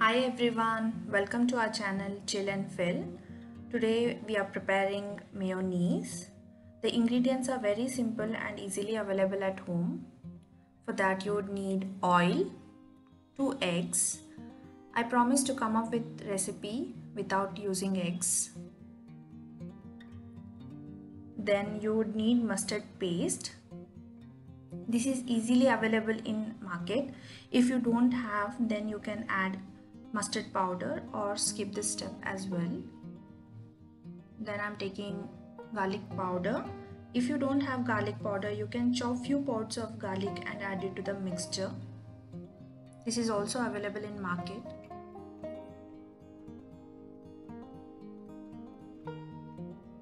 Hi everyone, welcome to our channel Chill and Fill. Today we are preparing mayonnaise. The ingredients are very simple and easily available at home. For that you would need oil, 2 eggs. I promise to come up with recipe without using eggs. Then you would need mustard paste. This is easily available in market. If you don't have, then you can add mustard powder or skip this step as well. Then I'm taking garlic powder. If you don't have garlic powder, you can chop few pods of garlic and add it to the mixture. This is also available in market.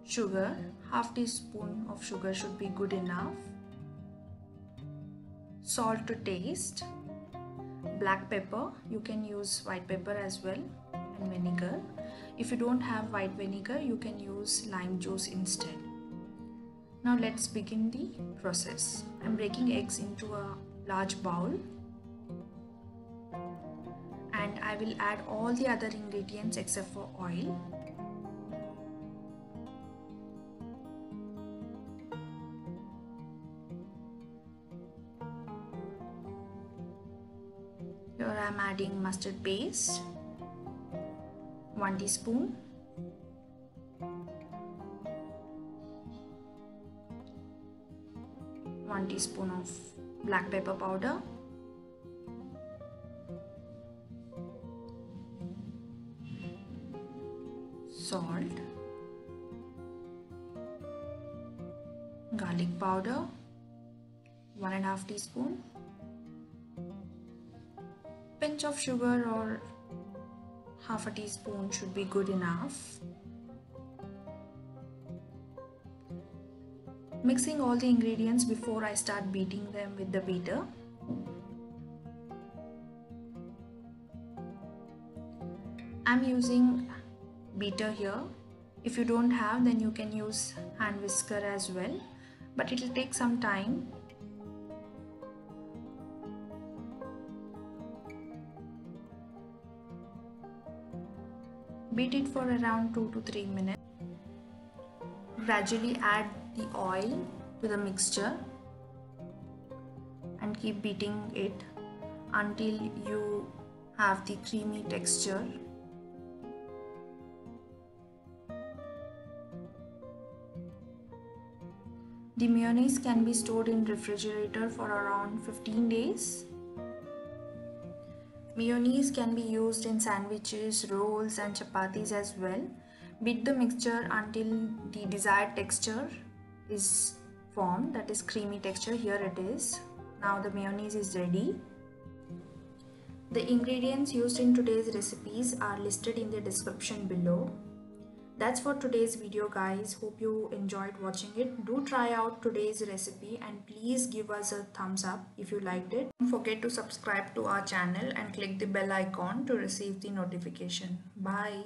Sugar, half teaspoon of sugar should be good enough. Salt to taste. Black pepper, you can use white pepper as well, and vinegar. If you don't have white vinegar, you can use lime juice instead. Now let's begin the process. I'm breaking eggs into a large bowl and I will add all the other ingredients except for oil. Here I am adding mustard paste, 1 teaspoon, one teaspoon of black pepper powder, salt, garlic powder, 1.5 teaspoon, pinch of sugar or half a teaspoon should be good enough. Mixing all the ingredients before I start beating them with the beater. I'm using beater here. If you don't have, then you can use hand whisker as well, but it will take some time. Beat it for around 2 to 3 minutes. Gradually add the oil to the mixture and keep beating it until you have the creamy texture. The mayonnaise can be stored in refrigerator for around 15 days. Mayonnaise can be used in sandwiches, rolls and chapatis as well. Beat the mixture until the desired texture is formed, that is creamy texture. Here it is. Now the mayonnaise is ready. The ingredients used in today's recipes are listed in the description below. That's for today's video guys. Hope you enjoyed watching it. Do try out today's recipe and please give us a thumbs up if you liked it. Don't forget to subscribe to our channel and click the bell icon to receive the notification. Bye.